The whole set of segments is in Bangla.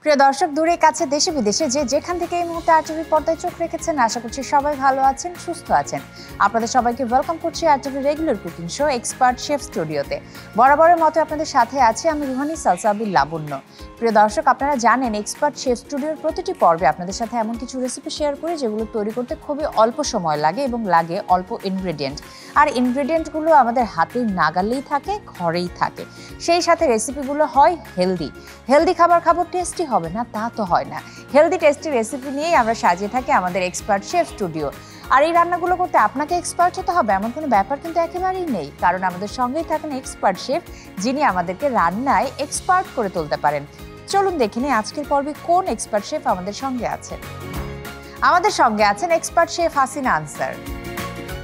প্রিয় দর্শক, দূরে কাছে দেশে বিদেশে যে যেখান থেকে এই মুহূর্তে RTV পর্দায় চোখ রেখেছেন, আশা করছি সবাই ভালো আছেন, সুস্থ আছেন। আপনাদের সবাইকে ওয়েলকাম করছি RTV regular cooking show expert chef স্টুডিওতে। বরাবরের মতো আপনাদের সাথে আছি আমি রুহানি সালসাবিল লাবণ্য। প্রিয় দর্শক, আপনারা জানেন এক্সপার্ট শেফ স্টুডিওর প্রতিটি পর্বে আপনাদের সাথে এমন কিছু রেসিপি শেয়ার করি যেগুলো তৈরি করতে খুবই অল্প সময় লাগে এবং লাগে অল্প ইনগ্রেডিয়েন্ট। আর ইনগ্রেডিয়েন্টগুলো আমাদের হাতের নাগালেই থাকে, ঘরেই থাকে। সেই সাথে রেসিপিগুলো হয় হেলদি খাবার খাবো, টেস্টি হবে না তা তো হয় না। হেলদি টেস্টি রেসিপি নিয়েই আমরা সাজিয়ে থাকি আমাদের এক্সপার্ট শেফ স্টুডিও। আর এই রান্নাগুলো করতে আপনাকে এক্সপার্ট হতে হবে এমন কোনো ব্যাপার কিন্তু একেবারেই নেই, কারণ আমাদের সঙ্গেই থাকেন এক্সপার্ট শেফ, যিনি আমাদেরকে রান্নায় এক্সপার্ট করে তুলতে পারেন। চলুন দেখে নিই আজকের পর্বে কোন এক্সপার্ট শেফ আমাদের সঙ্গে আছেন। আমাদের সঙ্গে আছেন expert chef Hasina answer.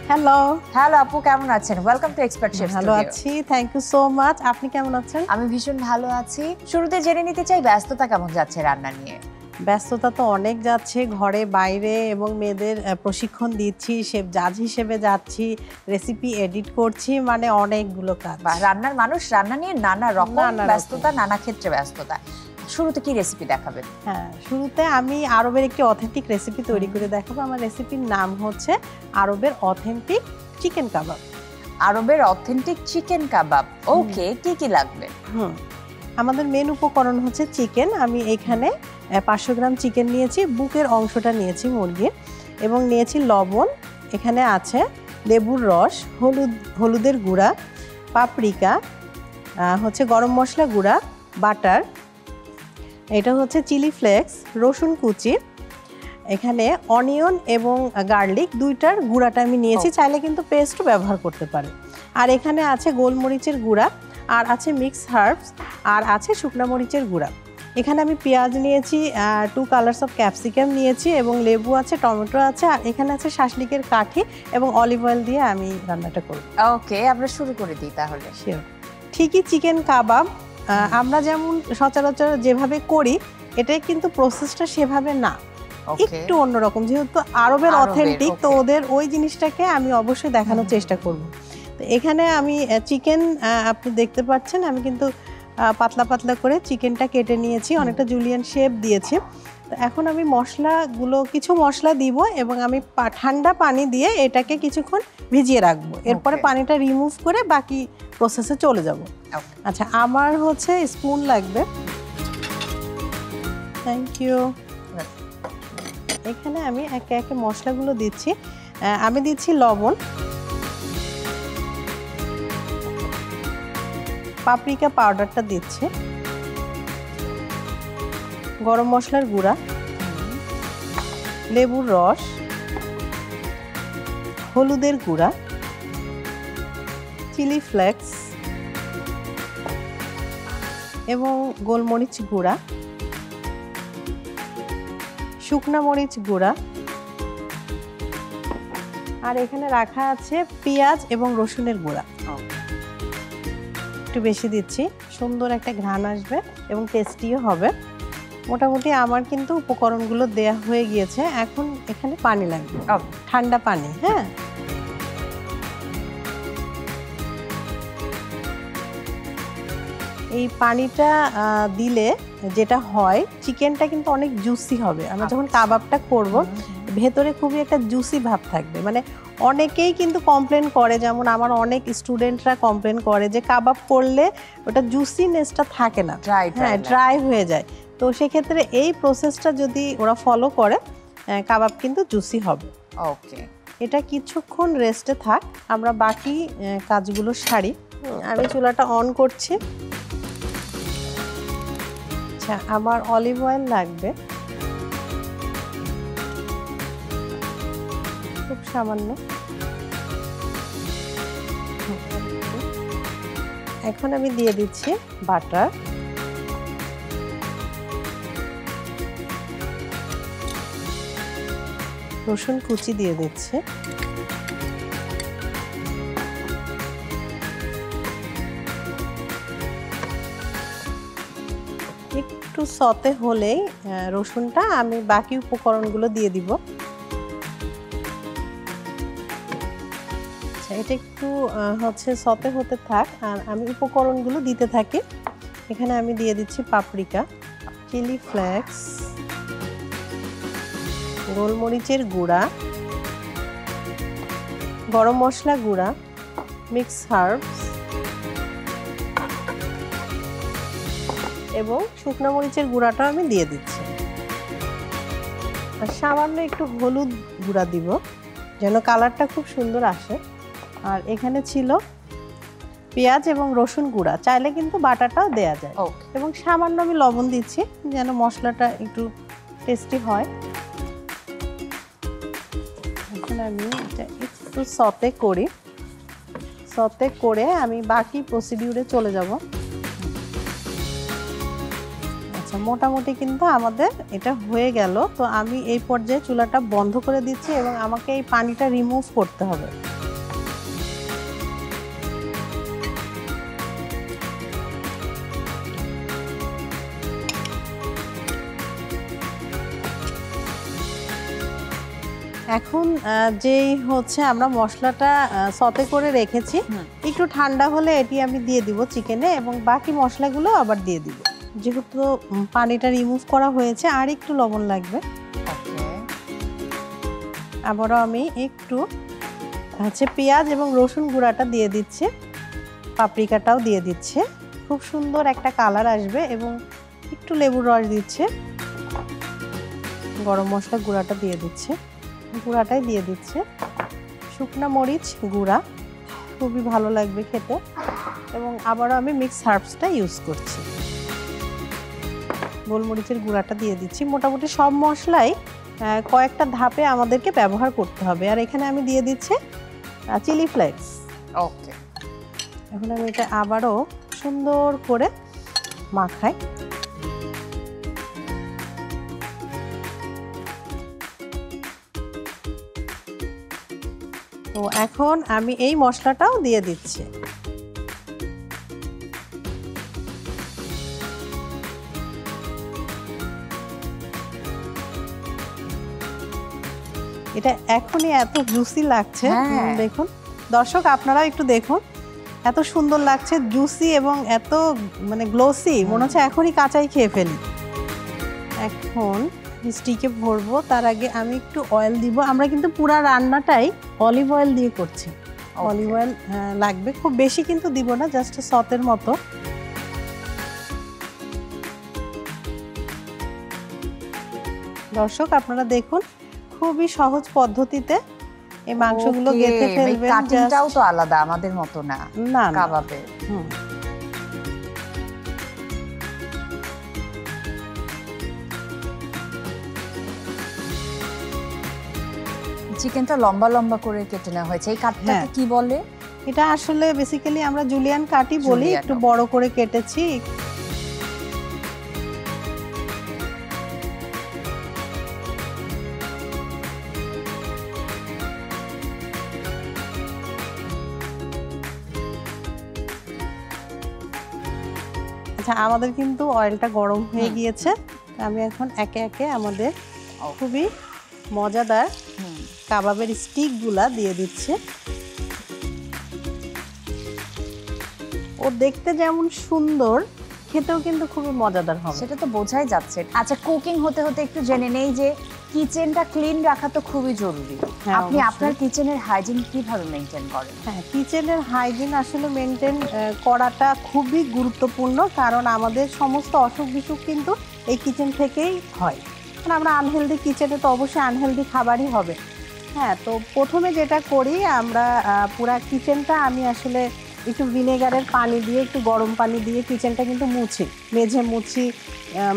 Hello আপু, কেমন আছেন? Welcome to Expert chef. ভালো আছি, থ্যাংক ইউ সো মাচ। আপনি কেমন আছেন? আমি ভীষণ ভালো আছি। শুরুতে জেনে নিতে চাই ব্যস্ততা কেমন যাচ্ছে রান্না নিয়ে? ব্যস্ততা তো অনেক যাচ্ছে, ঘরে বাইরে, এবং মেয়েদের প্রশিক্ষণ দিচ্ছি, শেফ জাজ হিসেবে যাচ্ছি, রেসিপি এডিট করছি, মানে অনেকগুলো কাজ। রান্নার মানুষ, রান্না নিয়ে নানা রকম ব্যস্ততা, নানা ক্ষেত্রে ব্যস্ততা। শুরুতে কি রেসিপি দেখাবেন? হ্যাঁ, শুরুতে আমি আরবের একটি অথেন্টিক রেসিপি তৈরি করে দেখাবো। আমার রেসিপির নাম হচ্ছে আরবের অথেন্টিক চিকেন কাবাব। আরবের অথেন্টিক চিকেন কাবাব, ওকে। কি কি লাগবে? আমাদের মেন উপকরণ হচ্ছে চিকেন। আমি এখানে 500 গ্রাম চিকেন নিয়েছি, বুকের অংশটা নিয়েছি মুরগির, এবং নিয়েছি লবণ, এখানে আছে লেবুর রস, হলুদের গুঁড়া, পাপরিকা, হচ্ছে গরম মশলা গুঁড়া, বাটার, এটা হচ্ছে চিলি ফ্লেক্স, রসুন কুচি, এখানে অনিয়ন এবং গার্লিক দুইটার গুঁড়াটা আমি নিয়েছি, চাইলে কিন্তু পেস্টও ব্যবহার করতে পারে। আর এখানে আছে গোলমরিচের গুঁড়া, আর আছে মিক্স হার্বস, আর আছে শুকনা মরিচের গুঁড়া। এখানে আমি পেঁয়াজ নিয়েছি, 2 কালার্স অফ ক্যাপসিকাম নিয়েছি, এবং লেবু আছে, টমেটো আছে, আর এখানে আছে শাসলিকের কাঠি, এবং অলিভ অয়েল দিয়ে আমি রান্নাটা করব। ওকে, আমরা শুরু করে দিই তাহলে। শিওর। ঠিকই চিকেন কাবাব আমরা যেমন সচরাচর যেভাবে করি, এটাই কিন্তু প্রসেসটা সেভাবে না, একটু অন্যরকম। যেহেতু আরবের অথেন্টিক, তো ওদের ওই জিনিসটাকে আমি অবশ্যই দেখানোর চেষ্টা করব। তো এখানে আমি চিকেন, আপনি দেখতে পাচ্ছেন আমি কিন্তু পাতলা পাতলা করে চিকেনটা কেটে নিয়েছি, অনেকটা জুলিয়ান শেপ দিয়েছি। তো এখন আমি মশলাগুলো, কিছু মশলা দিব, এবং আমি ঠান্ডা পানি দিয়ে এটাকে কিছুক্ষণ ভিজিয়ে রাখবো। এরপরে পানিটা রিমুভ করে বাকি প্রসেসে চলে যাব। আচ্ছা, আমার হচ্ছে স্পুন লাগবে। Thank you. এখানে আমি একে একে মশলাগুলো দিচ্ছি। আমি দিচ্ছি লবণ, পাপরিকা পাউডারটা দিচ্ছি, গরম মশলার গুঁড়া, লেবুর রস, হলুদের গুঁড়া, চিলি ফ্লেক্স এবং গোলমরিচ গুঁড়া, শুকনা মরিচ গুঁড়া, আর এখানে রাখা আছে পেঁয়াজ এবং রসুনের গুঁড়া। একটু বেশি দিচ্ছি, সুন্দর একটা ঘ্রাণ আসবে এবং টেস্টিও হবে। মোটামুটি আমার কিন্তু উপকরণগুলো দেয়া হয়ে গিয়েছে। এখন এখানে পানি লাগবে, ঠান্ডা পানি। হ্যাঁ, এই পানিটা দিলে যেটা হয়, চিকেনটা কিন্তু অনেক জুসি হবে। আমরা যখন কাবাবটা করব, ভেতরে খুবই একটা জুসি ভাব থাকবে। মানে অনেকেই কিন্তু কমপ্লেন করে, যেমন আমার অনেক স্টুডেন্টরা কমপ্লেন করে যে কাবাব করলে ওটা জুসিনেসটা থাকে না, হ্যাঁ, ড্রাই হয়ে যায়। তো সেক্ষেত্রে এই প্রসেসটা যদি ওরা ফলো করে, কাবাব কিন্তু জুসি হবে। ওকে, এটা কিছুক্ষণ রেস্টে থাক, আমরা বাকি কাজগুলো সারি। আমি চুলাটা অন করছি। আচ্ছা, আমার অলিভ অয়েল লাগবে খুব সামান্য। এখন আমি দিয়ে দিচ্ছি বাটার, রসুন কুচি দিয়ে দিচ্ছি, একটু সতে হলেই রসুনটা আমি বাকি উপকরণগুলো দিয়ে দিব। এটা একটু হচ্ছে সতে হতে থাক, আর আমি উপকরণগুলো দিতে থাকি। এখানে আমি দিয়ে দিচ্ছি পাপরিকা, চিলি ফ্লেক্স, গোলমরিচের গুঁড়া, গরম মশলা গুঁড়া, মিক্স হার্বস এবং শুকনো মরিচের গুঁড়াটাও আমি দিয়ে দিচ্ছি। আর সামান্য একটু হলুদ গুঁড়া দিব যেন কালারটা খুব সুন্দর আসে। আর এখানে ছিল পেঁয়াজ এবং রসুন গুঁড়া, চাইলে কিন্তু বাটাটাও দেয়া যায়। এবং সামান্য আমি লবণ দিচ্ছি যেন মশলাটা একটু টেস্টি হয়। এখন আমি এটা একটু সতে করি, সতে করে আমি বাকি প্রসিডিউরে চলে যাব। আচ্ছা, মোটামুটি কিন্তু আমাদের এটা হয়ে গেল। তো আমি এই পর্যায়ে চুলাটা বন্ধ করে দিচ্ছি এবং আমাকে এই পানিটা রিমুভ করতে হবে। এখন যেই হচ্ছে আমরা মশলাটা সতে করে রেখেছি, একটু ঠান্ডা হলে এটি আমি দিয়ে দিব চিকেনে এবং বাকি মশলাগুলো আবার দিয়ে দিব। যেহেতু পানিটা রিমুভ করা হয়েছে আর একটু লবণ লাগবে। আবারও আমি একটু হচ্ছে পেঁয়াজ এবং রসুন গুঁড়াটা দিয়ে দিচ্ছি, পাপরিকাটাও দিয়ে দিচ্ছে, খুব সুন্দর একটা কালার আসবে। এবং একটু লেবুর রস দিচ্ছে, গরম মশলা গুঁড়াটা দিয়ে দিচ্ছে, গুঁড়াটাই দিয়ে দিচ্ছে, শুকনা মরিচ গুঁড়া, খুবই ভালো লাগবে খেতে। এবং আবারও আমি মিক্স হার্বসটা ইউজ করছি, গোলমরিচের গুঁড়াটা দিয়ে দিচ্ছি। মোটামুটি সব মশলাই কয়েকটা ধাপে আমাদেরকে ব্যবহার করতে হবে। আর এখানে আমি দিয়ে দিচ্ছি চিলি ফ্লেক্স। ওকে, এখন আমি এটা আবারও সুন্দর করে মাখাই। তো এখন আমি এই মশলাটাও দিয়ে দিচ্ছি। এটা এখনই এত জুসি লাগছে, দেখুন দর্শক আপনারা একটু দেখুন, এত সুন্দর লাগছে, জুসি এবং এত মানে গ্লোসি, মনে হচ্ছে এখনই কাঁচাই খেয়ে ফেলি। এখন স্টিকে ভরবো, তার আগে আমি একটু অয়েল দিব। আমরা কিন্তু পুরা রান্নাটাই অলিভ অয়েল দিয়ে করছি। অলিভ অয়েল লাগবে, খুব বেশি কিন্তু দিব না, জাস্ট সতের মতো। দর্শক আপনারা দেখুন, খুবই সহজ পদ্ধতিতে এই মাংসগুলো গেঁথে ফেলবেন। কাটিংটাও তো আলাদা, আমাদের মতো না কাবাবে। চিকেনটা লম্বা লম্বা করে কেটে নেওয়া হয়েছে। এই কাটটাকে কি বলে? এটা আসলে বেসিক্যালি আমরা জুলিয়ান কাটই বলি, একটু বড় করে কেটেছি। আচ্ছা, আমাদের কিন্তু অয়েলটা গরম হয়ে গিয়েছে। আমি এখন একে একে আমাদের খুবই মজাদার কাবাবের স্টিকগুলা দিয়ে দিচ্ছি। ও দেখতে যেমন সুন্দর, খেতেও কিন্তু খুবই মজাদার হবে, সেটা তো বোঝাই যাচ্ছে। আচ্ছা, কুকিং হতে হতে একটু জেনে নেই যে কিচেনটা ক্লিন রাখা তো খুবই জরুরি। আপনি আপনার কিচেনের হাইজিন কিভাবে মেনটেন করেন? হ্যাঁ, কিচেনের হাইজিন আসলে মেনটেন করাটা খুবই গুরুত্বপূর্ণ, কারণ আমাদের সমস্ত অসুখ বিসুখ কিন্তু এই কিচেন থেকেই হয়। কারণ আমরা আনহেলদি কিচেনে তো অবশ্যই আনহেলদি খাবারই হবে। হ্যাঁ, তো প্রথমে যেটা করি আমরা পুরা কিচেনটা আমি আসলে একটু ভিনেগারের পানি দিয়ে, একটু গরম পানি দিয়ে কিচেনটা কিন্তু মুছি, মেঝে মুছি,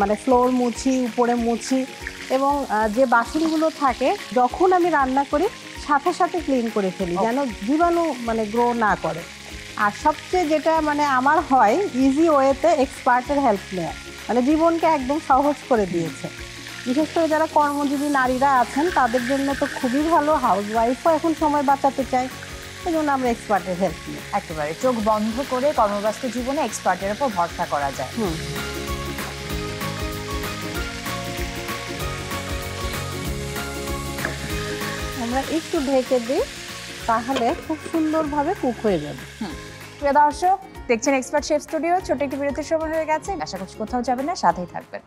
মানে ফ্লোর মুছি, উপরে মুছি। এবং যে বাসনগুলো থাকে যখন আমি রান্না করি সাথে সাথে ক্লিন করে ফেলি, যেন জীবাণু মানে গ্রো না করে। আর সবচেয়ে যেটা মানে আমার হয়, ইজি ওয়েতে এক্সপার্টের হেল্প নেওয়া, মানে জীবনকে একদম সহজ করে দিয়েছে। বিশেষ করে যারা কর্মজীবী নারীরা আছেন তাদের জন্য তো খুবই ভালো। হাউসওয়াইফও এখন সময় বাঁচাতে চায়, এই জন্য আমরা এক্সপার্টের হেল্প নিই। একেবারে চোখ বন্ধ করে কর্মব্যস্ত জীবনে এক্সপার্টের উপর ভরসা করা যায়। আমরা একটু ঢেকে দিই, তাহলে খুব সুন্দরভাবে কুক হয়ে যাবে। প্রিয় দর্শক, দেখছেন এক্সপার্ট শেফ স্টুডিও। ছোট একটি বিরতির সময় হয়ে গেছে, আশা করছি কোথাও যাবেন না, সাথেই থাকবেন।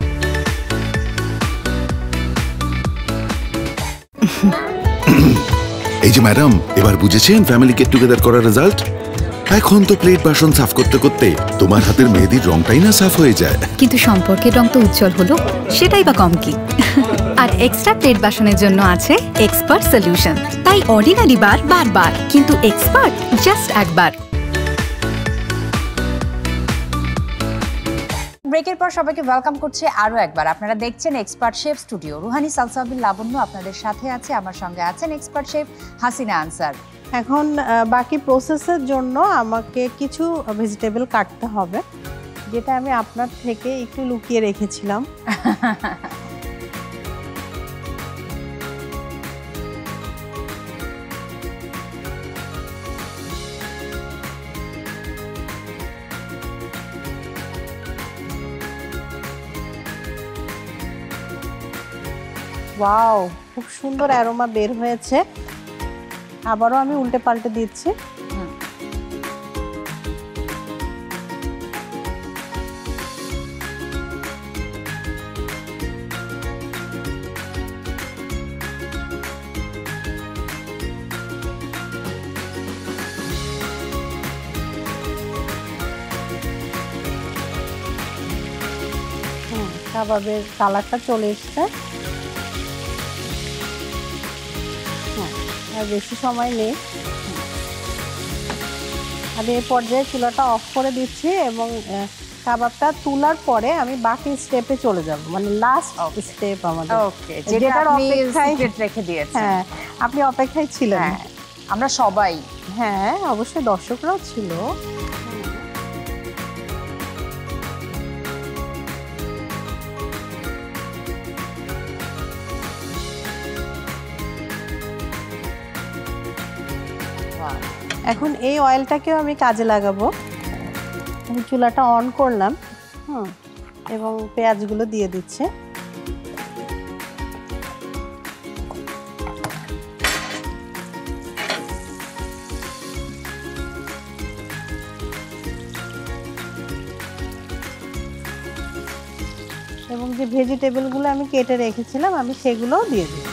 এই যে ম্যাডাম, এবার বুঝেছেন ফ্যামিলি গেট টুগেদার করার রেজাল্ট? এখন তো প্লেট বাসন সাফ করতে করতে তোমার হাতের মেহেদির রংটাই না সাফ হয়ে যায়। কিন্তু সম্পর্কের রং তো উজ্জ্বল হলো, সেটাই বা কম কি। আর এক্সট্রা প্লেট বাসনের জন্য আছে এক্সপার্ট সলিউশন। তাই অর্ডিনারি বার বারবার, কিন্তু এক্সপার্ট জাস্ট একবার। ব্রেকের পর সবাইকে ওয়েলকাম করছি আরো একবার। আপনারা দেখছেন expert chef studio. Ruhani Salsabil Labanya আপনাদের সাথে আছে, আমার সঙ্গে আছেন এক্সপার্ট শেফ হাসিনা আনসার। এখন বাকি প্রসেসের জন্য আমাকে কিছু ভেজিটেবল কাটতে হবে, যেটা আমি আপনার থেকে একটু লুকিয়ে রেখেছিলাম। ওয়াও, খুব সুন্দর অ্যারোমা বের হয়েছে। আবারও আমি উল্টে পাল্টে দিচ্ছি। কাবাবের কালারটা চলে এসছে। আর বেশি সময় নেই, আমি এই পর্যায়ে চুলাটা অফ করে দিচ্ছি এবং কাবাবটা তোলার পরে আমি বাকি স্টেপে চলে যাব, মানে লাস্ট স্টেপ আমাদের। ওকে, যেটার অপেক্ষায় রেখে দিয়েছেন। হ্যাঁ, আপনি অপেক্ষায় ছিলেন। হ্যাঁ, আমরা সবাই। হ্যাঁ, অবশ্যই দর্শকরাও ছিল। এখন এই অয়েলটাকেও আমি কাজে লাগাবো। আমি চুলাটা অন করলাম এবং পেঁয়াজগুলো দিয়ে দিচ্ছি। এবং যে ভেজিটেবলগুলো আমি কেটে রেখেছিলাম আমি সেগুলোও দিয়ে দিই।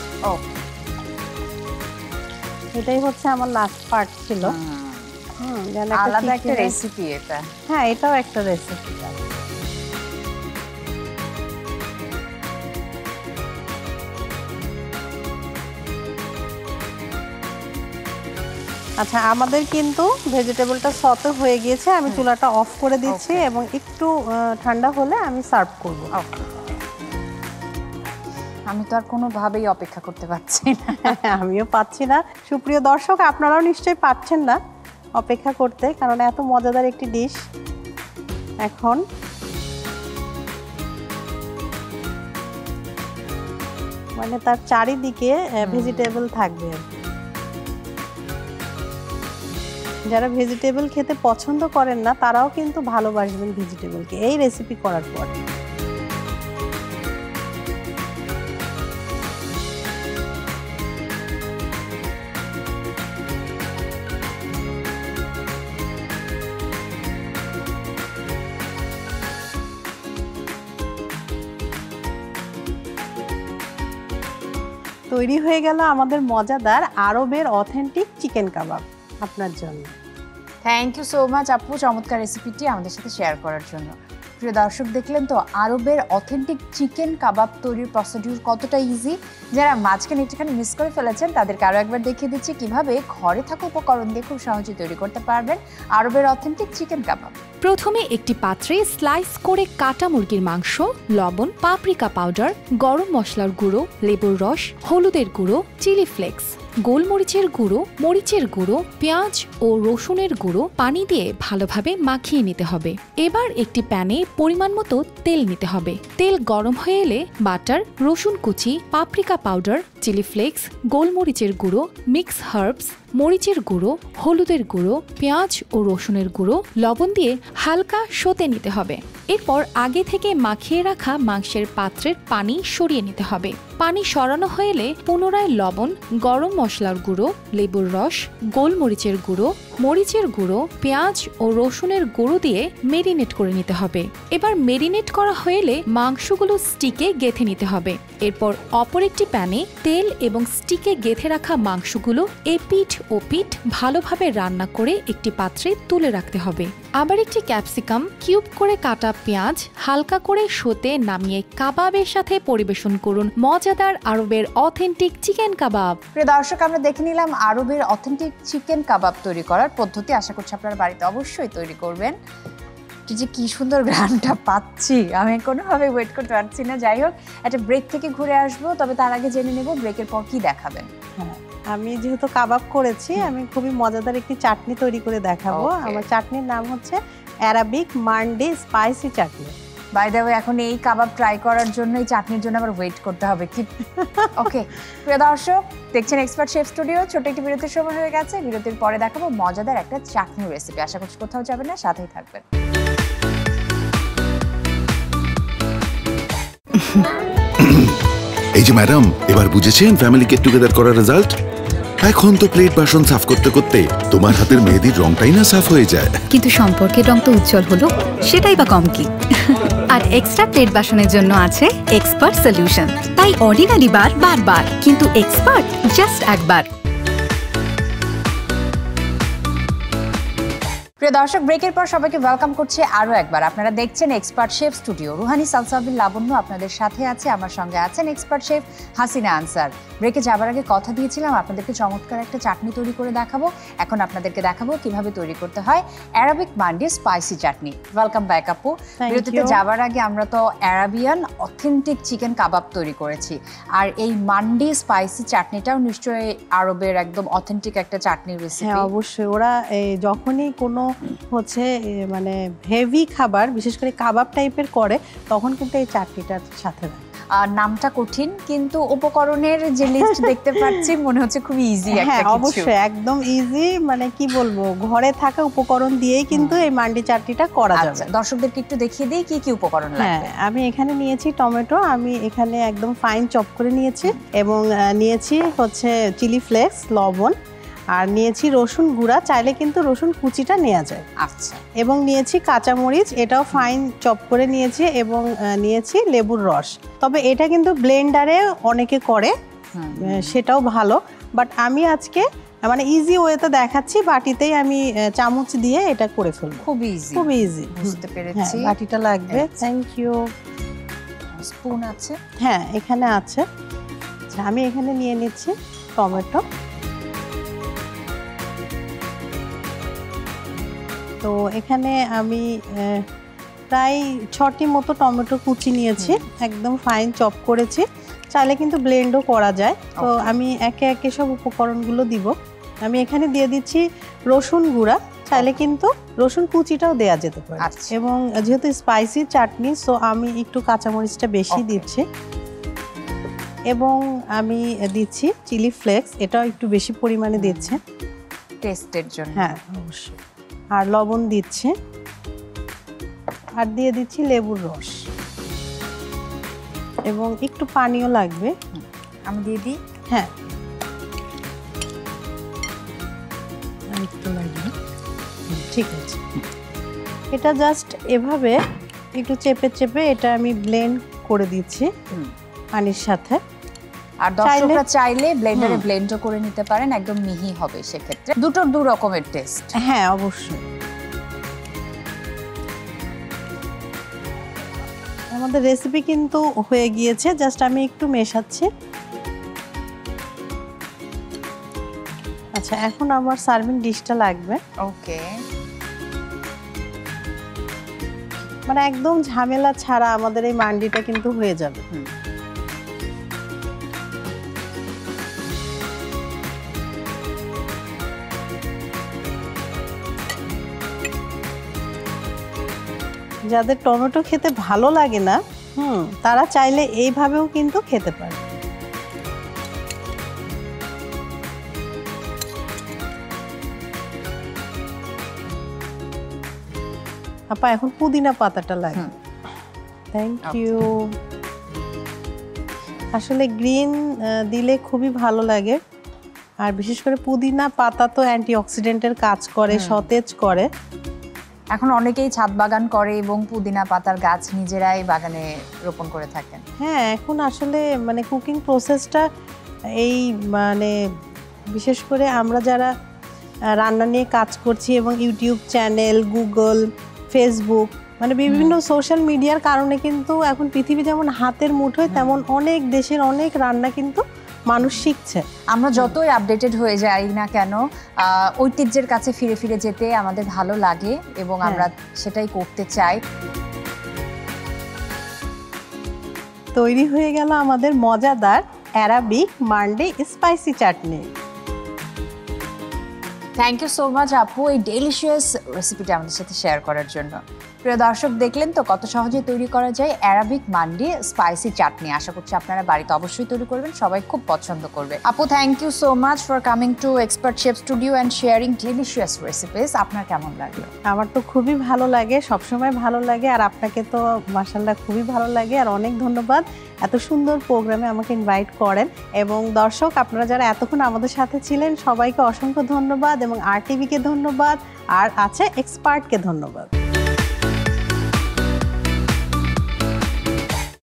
এটাই হচ্ছে আমার লাস্ট পার্ট ছিল। আলাদা একটা রেসিপি এটা। হ্যাঁ, এটাও একটা রেসিপি। আচ্ছা, আমাদের কিন্তু ভেজিটেবলটা সতে হয়ে গিয়েছে। আমি চুলাটা অফ করে দিচ্ছি এবং একটু ঠান্ডা হলে আমি সার্ভ করব। আমি তো আর কোনোভাবেই অপেক্ষা করতে পারছি না। আমিও পাচ্ছি না। সুপ্রিয় দর্শক, আপনারাও নিশ্চয়ই পাচ্ছেন না অপেক্ষা করতে, কারণ এত মজাদার একটি ডিশ। এখন মানে তার চারিদিকে ভেজিটেবল থাকবে। যারা ভেজিটেবল খেতে পছন্দ করেন না তারাও কিন্তু ভালোবাসবেন ভেজিটেবলকে এই রেসিপি করার পর। তৈরি হয়ে গেল আমাদের মজাদার আরবের অথেন্টিক চিকেন কাবাব আপনার জন্য। থ্যাংক ইউ সো মাচ আপু, চমৎকার রেসিপিটি আমাদের সাথে শেয়ার করার জন্য। প্রিয় দর্শক, দেখলেন তো আরবের অথেন্টিক চিকেন কাবাব তৈরির প্রসিডিউর কতটা ইজি। যারা মাঝখানে একটুখানি মিস করে ফেলেছেন তাদেরকে আরও একবার দেখিয়ে দিচ্ছি কিভাবে ঘরে থাকা উপকরণ দিয়ে খুব সহজে তৈরি করতে পারবেন আরবের অথেন্টিক চিকেন কাবাব। প্রথমে একটি পাত্রে স্লাইস করে কাটা মুরগির মাংস, লবণ, পাপরিকা পাউডার, গরম মশলার গুঁড়ো, লেবুর রস, হলুদের গুঁড়ো, চিলি ফ্লেক্স, গোলমরিচের গুঁড়ো, মরিচের গুঁড়ো, পেঁয়াজ ও রসুনের গুঁড়ো পানি দিয়ে ভালোভাবে মাখিয়ে নিতে হবে। এবার একটি প্যানে পরিমাণ মতো তেল নিতে হবে। তেল গরম হয়ে এলে বাটার, রসুন কুচি, পাপরিকা পাউডার, চিলি ফ্লেক্স, গোলমরিচের গুঁড়ো, মিক্স হার্বস, মরিচের গুঁড়ো, হলুদের গুঁড়ো, পেঁয়াজ ও রসুনের গুঁড়ো, লবণ দিয়ে হালকা সতে নিতে হবে। এরপর আগে থেকে মাখিয়ে রাখা মাংসের পাত্রের পানি সরিয়ে নিতে হবে। পানি সরানো হলে পুনরায় লবণ, গরম মশলার গুঁড়ো, লেবুর রস, গোলমরিচের গুঁড়ো, মরিচের গুঁড়ো, পেঁয়াজ ও রসুনের গুঁড়ো দিয়ে মেরিনেট করে নিতে হবে। এবার মেরিনেট করা হলে মাংসগুলো স্টিকে গেঁথে নিতে হবে। এরপর অপর একটি প্যানে তেল এবং স্টিকে গেঁথে রাখা মাংসগুলো এপিঠ ও পিঠ ভালোভাবে রান্না করে একটি পাত্রে তুলে রাখতে হবে। আবার একটি ক্যাপসিকাম, কিউব করে কাটা পেঁয়াজ হালকা করে সতে নামিয়ে কাবাবের সাথে পরিবেশন করুন মজাদার আরবের অথেন্টিক চিকেন কাবাব। প্রিয় দর্শক, আমরা দেখে নিলাম আরবের অথেন্টিক চিকেন কাবাব তৈরি করার পদ্ধতি। আশা করছি আপনারা বাড়িতে অবশ্যই তৈরি করবেন। যে কি সুন্দর ঘ্রাণটা পাচ্ছি, আমি কোনোভাবে ওয়েট করতে পারছি না। যাই হোক, একটা ব্রেক থেকে ঘুরে আসবো, তবে তার আগে জেনে নেব ব্রেকের পর কি দেখাবেন। হ্যাঁ, আমি যেহেতু কাবাব করেছি, আমি খুবই মজাদার একটি চাটনি তৈরি করে দেখাবো। আমার চাটনির নাম হচ্ছে Arabic mandi spicy chutney. By the way, এখন এই কাবাব ট্রাই করার জন্য, এই চাটনির জন্য আবার ওয়েট করতে হবে কি? ওকে প্রিয় দর্শক, দেখছেন এক্সপার্ট শেফ স্টুডিও। ছোট একটি বিরতির সময় হয়ে গেছে। বিরতির পরে দেখাবো মজাদার একটা চাটনির রেসিপি। আশা করছি কোথাও যাবেন না, সাথেই থাকবেন। এই যে ম্যাডাম, এবার বুঝেছেন ফ্যামিলি গেট টুগেদার করার রেজাল্ট? এখন তো প্লেট বাসন সাফ করতে করতে তোমার হাতের মেহেদির রংটাই না সাফ হয়ে যায়। কিন্তু সম্পর্কের রং তো উজ্জ্বল হলো, সেটাই বা কম কি? আর এক্সট্রা প্লেট বাসনের জন্য আছে এক্সপার্ট সলিউশন। তাই অর্ডিনারি বার বারবার, কিন্তু এক্সপার্ট জাস্ট একবার। প্রিয় দর্শক, ব্রেকের পর সবাইকে ওয়েলকাম করছি আরও একবার। আপনারা দেখছেন expert chef studio. Ruhani Salsabil Labanya আপনাদের সাথে আছে, আমার সঙ্গে আছেন এক্সপার্ট শেফ হাসিনা আনসার। ব্রেকে যাবার আগে কথা দিয়েছিলাম আপনাদেরকে চমৎকার একটা চাটনি তৈরি করে দেখাবো। এখন আপনাদেরকে দেখাবো কিভাবে তৈরি করতে হয় অ্যারাবিক মান্ডি স্পাইসি চাটনি। ওয়েলকাম ব্যাক আপু। বিরতিতে যাবার আগে আমরা তো অ্যারাবিয়ান অথেন্টিক চিকেন কাবাব তৈরি করেছি, আর এই মান্ডি স্পাইসি চাটনিটাও নিশ্চয়ই আরবের একদম অথেন্টিক একটা চাটনির রেসিপি। হ্যাঁ, অবশ্যই। ওরা যখনই কোনো হচ্ছে মানে হেভি খাবার, বিশেষ করে কাবাব টাইপের করে, তখন কিন্তু এই চাটনিটার সাথে দেয়। নামটা কঠিন, কিন্তু উপকরণের যে লিস্ট দেখতে পাচ্ছি মনে হচ্ছে খুব ইজি একটা কিছু। অবশ্যই একদম ইজি, মানে কি বলবো, ঘরে থাকা উপকরণ দিয়েই কিন্তু এই মান্ডি চাটনিটা করা যাবে। দর্শকদেরকে একটু দেখিয়ে দিই কি কি উপকরণ লাগবে। হ্যাঁ, আমি এখানে নিয়েছি টমেটো, আমি এখানে একদম ফাইন চপ করে নিয়েছি, এবং নিয়েছি হচ্ছে চিলি ফ্লেক্স, লবণ, আর নিয়েছি রসুন গুঁড়া, চাইলে কিন্তু রসুন কুচিটা নেওয়া যায়। আচ্ছা। এবং নিয়েছি কাঁচামরিচ, এটাও ফাইন চপ করে নিয়েছি, এবং নিয়েছি লেবুর রস। তবে এটা কিন্তু ব্লেন্ডারে অনেকে করে, সেটাও ভালো, বাট আমি আজকে মানে ইজি ওয়েতে দেখাচ্ছি। বাটিতেই আমি চামচ দিয়ে এটা করে ফেলবো। খুব ইজি, খুব ইজি। বুঝতে পেরেছি। বাটিটা লাগবে। Thank you. স্পুন আছে? হ্যাঁ, এখানে আছে। আচ্ছা, আমি এখানে নিয়ে নিচ্ছি টমেটো। তো এখানে আমি প্রায় 6টি মতো টমেটো কুচি নিয়েছি, একদম ফাইন চপ করেছি। চাইলে কিন্তু ব্লেন্ডও করা যায়। তো আমি একে একে সব উপকরণগুলো দিব। আমি এখানে দিয়ে দিচ্ছি রসুন গুঁড়া, চাইলে কিন্তু রসুন কুচিটাও দেয়া যেতে পারে। এবং যেহেতু স্পাইসি চাটনি, সো আমি একটু কাঁচামরিচটা বেশি দিচ্ছি। এবং আমি দিচ্ছি চিলি ফ্লেক্স, এটাও একটু বেশি পরিমাণে দিচ্ছে টেস্টের জন্য। হ্যাঁ, অবশ্যই। আর লবণ দিচ্ছি, আর দিয়ে দিচ্ছি লেবুর রস, এবং একটু পানিও লাগবে। আমি দিয়ে দিই। হ্যাঁ, একটু লাগবে। ঠিক আছে। এটা জাস্ট এভাবে একটু চেপে চেপে এটা আমি ব্লেন্ড করে দিচ্ছি পানির সাথে। আর দর্শকরা চাইলে ব্লেন্ডারে ব্লেন্ডও করে নিতে পারেন, একদম মিহি হবে সেক্ষেত্রে। দুটোর দু রকমের টেস্ট। হ্যাঁ, অবশ্যই। আমাদের রেসিপি কিন্তু হয়ে গিয়েছে, জাস্ট আমি একটু মেশাচ্ছি। আচ্ছা, এখন আমার সার্ভিং ডিশটা লাগবে। ওকে। মানে একদম ঝামেলা ছাড়া আমাদের এই মান্ডিটা কিন্তু হয়ে যাবে। যাদের টমেটো খেতে ভালো লাগে না, তারা চাইলে এইভাবেও কিন্তু খেতে পারে। আপা এখন পুদিনা পাতাটা লাগে। Thank you. আসলে গ্রিন দিলে খুবই ভালো লাগে, আর বিশেষ করে পুদিনা পাতা তো অ্যান্টিঅক্সিডেন্টের কাজ করে, সতেজ করে। এখন অনেকেই ছাদ বাগান করে এবং পুদিনা পাতার গাছ নিজেরাই বাগানে রোপণ করে থাকেন। হ্যাঁ, এখন আসলে মানে কুকিং প্রসেসটা এই মানে বিশেষ করে আমরা যারা রান্না নিয়ে কাজ করছি এবং ইউটিউব চ্যানেল, গুগল, ফেসবুক মানে বিভিন্ন সোশ্যাল মিডিয়ার কারণে কিন্তু এখন পৃথিবী যেমন হাতের মুঠোয়, তেমন অনেক দেশের অনেক রান্না কিন্তু মানুষ শিখছে। আমরা যতই আপডেটেড হয়ে যাই না কেন, ঐতিহ্যের কাছে ফিরে ফিরে যেতে আমাদের ভালো লাগে এবং আমরা সেটাই করতে চাই। তৈরি হয়ে গেল আমাদের মজাদার Arabic mandi spicy chutney. Thank you so much আপু এই ডেলিশিয়াস রেসিপিটা আমাদের সাথে শেয়ার করার জন্য। প্রিয় দর্শক, দেখলেন তো কত সহজে তৈরি করা যায় অ্যারাবিক মান্ডি স্পাইসি চাটনি। আশা করছি আপনারা বাড়িতে অবশ্যই তৈরি করবেন, সবাই খুব পছন্দ করবে। আপু, thank you so much for coming to Expert chef Studio and sharing delicious recipes. আপনার কেমন লাগলো? আমার তো খুবই ভালো লাগে, সবসময় ভালো লাগে, আর আপনাকে তো মাশাআল্লাহ খুবই ভালো লাগে। আর অনেক ধন্যবাদ এত সুন্দর প্রোগ্রামে আমাকে ইনভাইট করেন। এবং দর্শক, আপনারা যারা এতক্ষণ আমাদের সাথে ছিলেন সবাইকে অসংখ্য ধন্যবাদ, এবং RTVকে ধন্যবাদ, আর আছে এক্সপার্টকে ধন্যবাদ।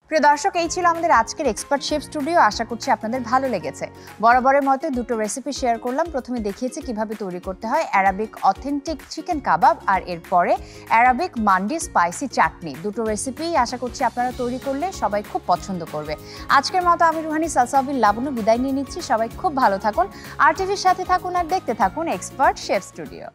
প্রিয় দর্শক, এই ছিল আমাদের আজকের এক্সপার্ট শেফ স্টুডিও। আশা করছি আপনাদের ভালো লেগেছে। বরাবরের মতো দুটো রেসিপি শেয়ার করলাম। প্রথমে দেখিয়েছি কিভাবে তৈরি করতে হয় অ্যারাবিক অথেন্টিক চিকেন কাবাব, আর এরপরে অ্যারাবিক মান্ডি স্পাইসি চাটনি। দুটো রেসিপি আশা করছি আপনারা তৈরি করলে সবাই খুব পছন্দ করবে। আজকের মতো আমি রুহানি সালসাবিল লাবণ্য বিদায় নিয়ে নিচ্ছি। সবাই খুব ভালো থাকুন, RTVর সাথে থাকুন, আর দেখতে থাকুন এক্সপার্ট শেফ স্টুডিও।